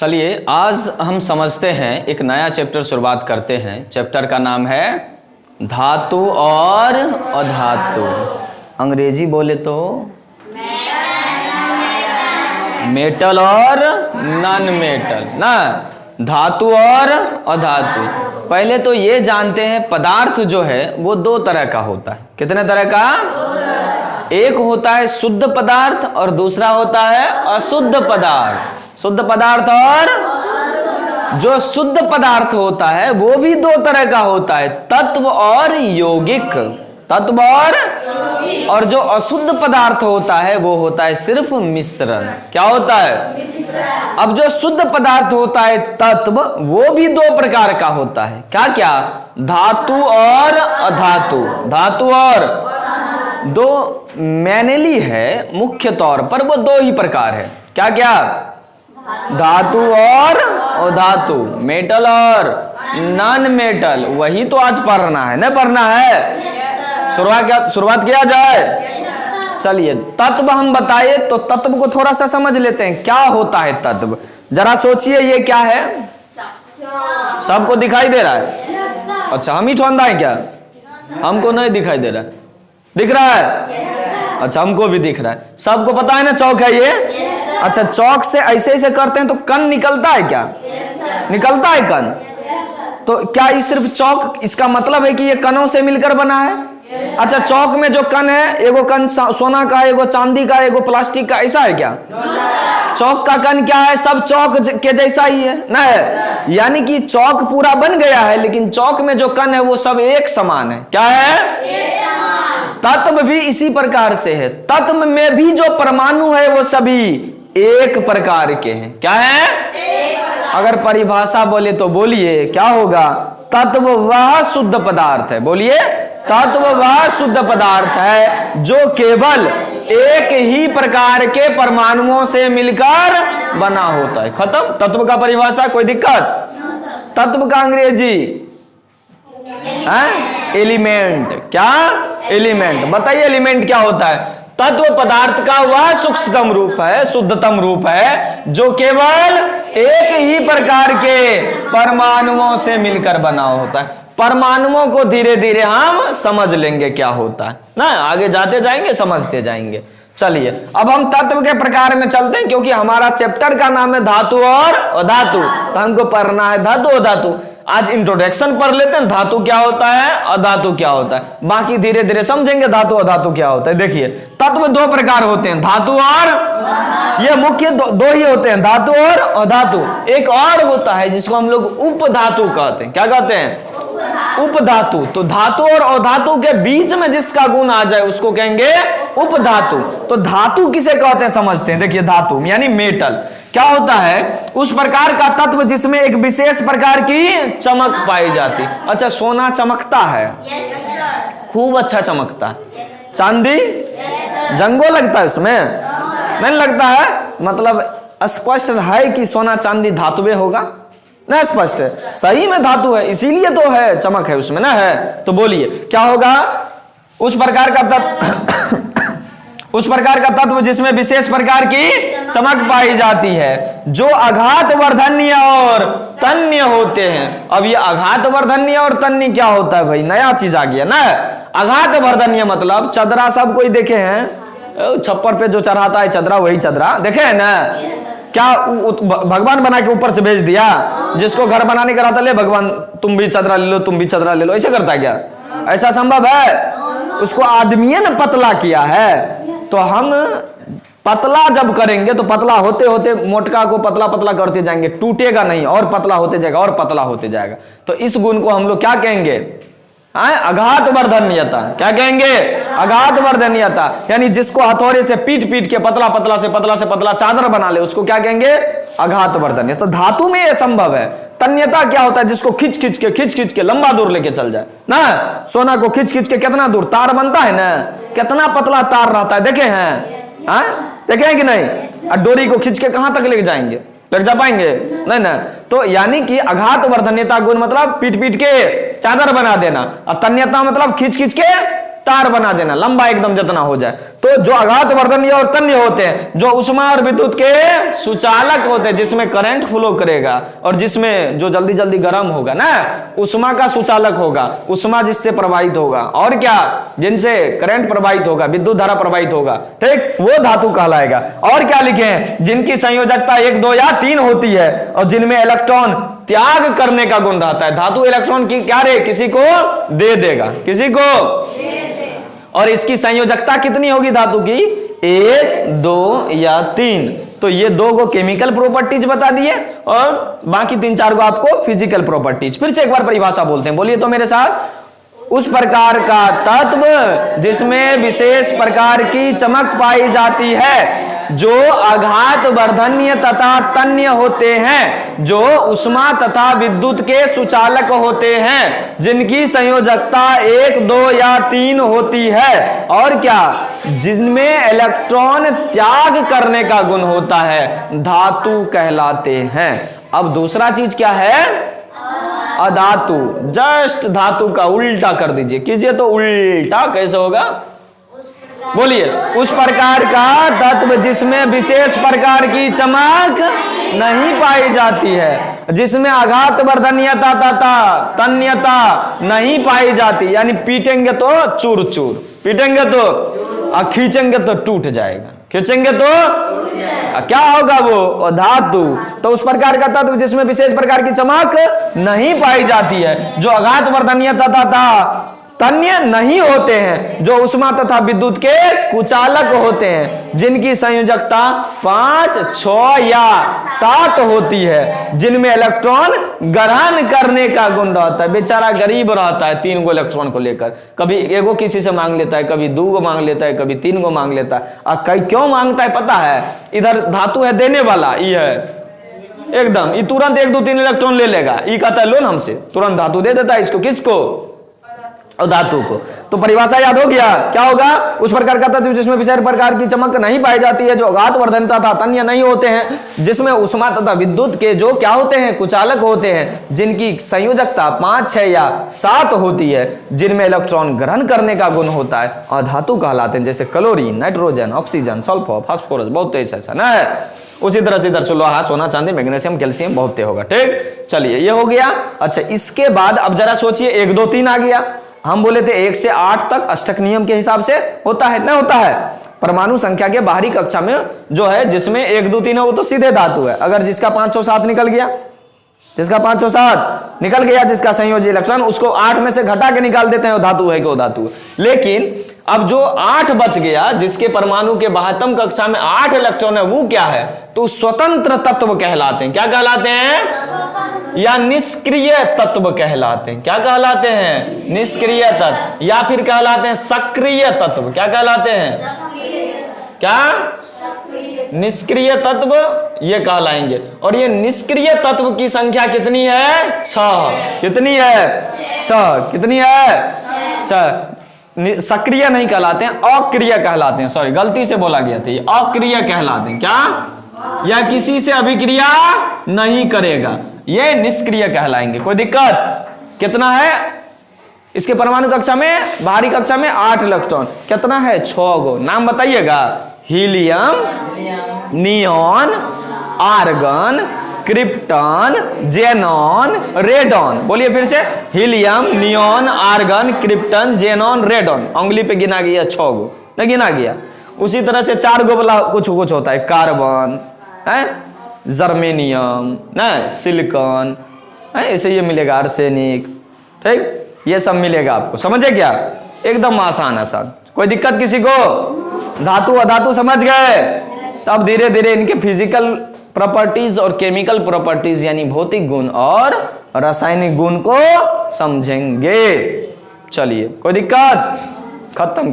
चलिए आज हम समझते हैं, एक नया चैप्टर शुरुआत करते हैं। चैप्टर का नाम है धातु और अधातु। अंग्रेजी बोले तो मेटल और नॉन मेटल ना, धातु और अधातु। पहले तो ये जानते हैं पदार्थ जो है वो दो तरह का होता है। कितने तरह का? एक होता है शुद्ध पदार्थ और दूसरा होता है अशुद्ध पदार्थ। शुद्ध पदार्थ और जो शुद्ध पदार्थ होता है वो भी दो तरह का होता है, तत्व और यौगिक। तत्व और जो अशुद्ध पदार्थ होता है वो होता है सिर्फ मिश्रण। क्या होता है? अब जो शुद्ध पदार्थ होता है तत्व, वो भी दो प्रकार का होता है। क्या क्या? धातु और अधातु। धातु और दो मैनली है, मुख्य तौर पर वो दो ही प्रकार है। क्या क्या? धातु और अधातु, मेटल और नॉन मेटल। वही तो आज पढ़ना है, नहीं पढ़ना है? शुरुआत किया जाए। चलिए तत्व हम बताइए तो तत्व को थोड़ा सा समझ लेते हैं। क्या होता है तत्व? जरा सोचिए, ये क्या है? सबको दिखाई दे रहा है? अच्छा, हम ही ठंडा है क्या? हमको नहीं दिखाई दे रहा है। दिख रहा है? अच्छा, हमको भी दिख रहा है। सबको पता है ना चौक है ये? अच्छा, चौक से ऐसे ऐसे करते हैं तो कण निकलता है क्या? निकलता है कण। तो क्या ये सिर्फ चौक, इसका मतलब है कि ये कणों से मिलकर बना है? अच्छा, चौक में जो कण है, एगो कण सोना का, एगो चांदी का, एगो प्लास्टिक का, ऐसा है क्या? चौक का कण क्या है? सब चौक के जैसा ही है ना है। यानी कि चौक पूरा बन गया है, लेकिन चौक में जो कण है वो सब एक समान है। क्या है? तत्व भी इसी प्रकार से है। तत्व में भी जो परमाणु है वो सभी एक प्रकार के हैं। क्या है? अगर परिभाषा बोले तो बोलिए क्या होगा? तत्व वह शुद्ध पदार्थ है। बोलिए, तत्व वह शुद्ध पदार्थ है जो केवल एक ही प्रकार के परमाणुओं से मिलकर बना होता है। खत्म। तत्व का परिभाषा, कोई दिक्कत? तत्व का अंग्रेजी एलिमेंट। क्या? एलिमेंट। बताइए एलिमेंट क्या होता है? तत्व पदार्थ का वह सूक्ष्मतम रूप है, शुद्धतम रूप है, जो केवल एक ही प्रकार के परमाणुओं से मिलकर बना होता है। परमाणुओं को धीरे धीरे हम समझ लेंगे क्या होता है ना, आगे जाते जाएंगे समझते जाएंगे। चलिए अब हम तत्व के प्रकार में चलते हैं, क्योंकि हमारा चैप्टर का नाम है धातु और अधातु, तो हमको पढ़ना है धातु अधातु। आज इंट्रोडक्शन पढ़ लेते हैं, धातु क्या होता है, अधातु क्या होता है, बाकी धीरे धीरे समझेंगे धातु अधातु क्या होता है। देखिए तत्व दो प्रकार होते हैं, धातु और, ये मुख्य दो ही होते हैं, धातु और अधातु। एक और होता है जिसको हम लोग उपधातु कहते हैं। क्या कहते हैं? उपधातु। तो धातु और अधातु के बीच में जिसका गुण आ जाए उसको कहेंगे उपधातु। तो धातु किसे कहते हैं समझते हैं। देखिए धातु यानी मेटल क्या होता है? उस प्रकार का तत्व जिसमें एक विशेष प्रकार की चमक पाई जाती। अच्छा, सोना चमकता है? खूब अच्छा चमकता है। चांदी जंगो लगता है उसमें? नहीं लगता है। मतलब स्पष्ट है कि सोना चांदी धातुएं होगा ना? स्पष्ट है, सही में धातु है, इसीलिए तो है, चमक है उसमें ना है। तो बोलिए क्या होगा? उस प्रकार का तत्व उस प्रकार का तत्व जिसमें विशेष प्रकार की चमक पाई जाती है, जो आघात वर्धन्य और तन्य होते हैं। अब ये आघात वर्धन्य और तन्य क्या होता है भाई? नया चीज आ गया ना। आघात वर्धन्य मतलब चदरा, सब कोई देखे हैं, छप्पर पे जो चढ़ाता है चदरा, वही चदरा देखे है ना। क्या भगवान बना के ऊपर से भेज दिया? जिसको घर बनाने का रहता, ले भगवान तुम भी चदरा ले लो, तुम भी चदरा ले लो, ऐसे करता क्या? ऐसा संभव है? उसको आदमी ने पतला किया है। तो हम पतला जब करेंगे तो पतला होते होते मोटका को पतला पतला करते जाएंगे, टूटेगा नहीं, और पतला होते जाएगा और पतला होते जाएगा। तो इस गुण को हम लोग क्या कहेंगे? आघात वर्धन्यता। क्या कहेंगे? आघात वर्धन्यता। यानी जिसको हथौड़े से पीट पीट के पतला पतला से पतला चादर बना ले, उसको क्या कहेंगे? आघात वर्धन्यता। तो धातु में यह संभव है। तन्यता क्या होता है? जिसको खींच खींच के लंबा दूर लेके चल जाए ना। सोना को खींच के कितना दूर तार बनता है ना, कितना पतला तार रहता है, देखे हैं? देखे हैं कि नहीं? और डोरी को खींच के कहां तक लेके जाएंगे? लग जा पाएंगे? नहीं ना। तो यानी कि आघात वर्धन्यता गुण मतलब पीट पीट के चादर बना देना, और तन्यता मतलब खींच खींच के तार बना देना, लंबा एकदम जितना हो जाए। तो जो आघात वर्धनीय और तन्य होते हैं, जो उष्मा और विद्युत के सुचालक होते हैं, जिसमें करंट फ्लो करेगा और जिसमें जो जल्दी जल्दी गर्म होगा ना, उष्मा का सुचालक होगा, उष्मा जिससे प्रवाहित होगा, और क्या, जिनसे करंट प्रवाहित होगा, विद्युत धारा प्रवाहित होगा, ठीक, वो धातु कहलाएगा। और क्या लिखे हैं, जिनकी संयोजकता 1, 2 या 3 होती है और जिनमें इलेक्ट्रॉन त्याग करने का गुण रहता है। धातु इलेक्ट्रॉन की क्या रे, किसी को दे देगा, किसी को, और इसकी संयोजकता कितनी होगी धातु की, 1, 2 या 3। तो ये 2 को केमिकल प्रॉपर्टीज बता दिए और बाकी 3-4 को आपको फिजिकल प्रॉपर्टीज। फिर से एक बार परिभाषा बोलते हैं, बोलिए तो मेरे साथ। उस प्रकार का तत्व जिसमें विशेष प्रकार की चमक पाई जाती है, जो आघात वर्धनीय तथा तन्य होते हैं, जो उष्मा तथा विद्युत के सुचालक होते हैं, जिनकी संयोजकता 1, 2 या 3 होती है, और क्या, जिनमें इलेक्ट्रॉन त्याग करने का गुण होता है, धातु कहलाते हैं। अब दूसरा चीज क्या है, अधातु। जस्ट धातु का उल्टा कर दीजिए, कीजिए तो उल्टा कैसे होगा, बोलिए। उस प्रकार का तत्व जिसमें विशेष प्रकार की चमक नहीं पाई जाती है, जिसमें आघात वर्धनीयता तथा तन्यता नहीं पाई जाती, यानी पीटेंगे तो चूर चूर, पीटेंगे तो और खींचेंगे तो टूट जाएगा, खींचेंगे तो क्या होगा, वो धातु। तो उस प्रकार का तत्व जिसमें विशेष प्रकार की चमक नहीं पाई जाती है, जो आघात वर्धनीयता तथा तन्य नहीं होते हैं, जो उष्मा तथा विद्युत के कुचालक होते हैं, जिनकी संयोजकता 5, 6 या 7 होती है, जिनमें इलेक्ट्रॉन ग्रहण करने का गुण रहता है। बेचारा गरीब रहता है 3 गो इलेक्ट्रॉन को लेकर, कभी एगो किसी से मांग लेता है, कभी 2 गो मांग लेता है, कभी 3 गो मांग लेता है। और कई क्यों मांगता है पता है, इधर धातु है देने वाला, ये है एकदम, ये तुरंत 1, 2, 3 इलेक्ट्रॉन ले लेगा, ये कहता है लो हमसे, तुरंत धातु दे देता है इसको, किसको, और धातु को। तो परिभाषा याद हो गया, क्या होगा, उस प्रकार का तत्व जिसमें विशेष प्रकार की चमक नहीं पाई जाती है, जो आघात वर्धनता तथा तन्य नहीं होते हैं, जिसमें उष्मा तथा विद्युत के जो क्या होते हैं, कुचालक होते हैं, जिनकी संयोजकता 5, 6 या 7 होती है, जिनमें इलेक्ट्रॉन ग्रहण करने का गुण होता है, और धातु कहलाते हैं। जैसे chlorine, nitrogen, oxygen, sulphur, phosphorus, बहुत तेज अच्छा ना है। उसी तरह से इधर चलो, हाँ, सोना, चांदी, मैग्नीशियम, कैल्शियम बहुत तेज होगा, ठीक। चलिए ये हो गया। अच्छा, इसके बाद अब जरा सोचिए, 1, 2, 3 आ गया। हम बोले थे 1 से 8 तक अष्टक नियम के हिसाब से होता है, ना होता है। परमाणु संख्या के बाहरी कक्षा में जो है, जिसमें 1, 2, 3 है, वो तो सीधे धातु है। अगर जिसका 5 और 7 निकल गया, जिसका 5 और 7 निकल गया, जिसका संयोजी इलेक्ट्रॉन, उसको 8 में से घटा के निकाल देते हैं, वो धातु है कि वो धातु है। लेकिन अब जो 8 बच गया, जिसके परमाणु के बाह्यतम कक्षा में 8 इलेक्ट्रॉन है, वो क्या है, तो स्वतंत्र तत्व कहलाते हैं। क्या कहलाते हैं, या निष्क्रिय तत्व कहलाते हैं। क्या कहलाते हैं, निष्क्रिय तत्व, या फिर कहलाते हैं सक्रिय तत्व। क्या कहलाते हैं, क्या, निष्क्रिय तत्व ये कहलाएंगे। और ये निष्क्रिय तत्व की संख्या कितनी है, 6। कितनी है, 6। कितनी है, 6। सक्रिय नहीं कहलाते हैं, अक्रिय कहलाते हैं। सॉरी, गलती से बोला गया था, ये अक्रिय कहलाते हैं। क्या, या किसी से अभिक्रिया नहीं करेगा, ये निष्क्रिय कहलाएंगे। कोई दिक्कत, कितना है, इसके परमाणु कक्षा में, बाहरी कक्षा में 8 इलेक्ट्रॉन, कितना है, 6 गो। नाम बताइएगा, helium, neon, argon, krypton, xenon, radon. बोलिए फिर से, helium, neon, argon, krypton, xenon, radon. उंगली पे गिना गया 6 गो, नहीं गिना गया। उसी तरह से 4 गो वाला कुछ कुछ होता है, कार्बन है, जर्मेनियम ना, सिलिकॉन है, ऐसे ये मिलेगा, आर्सेनिक, ठीक, ये सब मिलेगा आपको। समझे क्या, एकदम आसान आसान, कोई दिक्कत किसी को। धातु अधातु समझ गए। तब धीरे धीरे इनके फिजिकल प्रॉपर्टीज और केमिकल प्रॉपर्टीज, यानी भौतिक गुण और रासायनिक गुण को समझेंगे। चलिए, कोई दिक्कत, खत्म।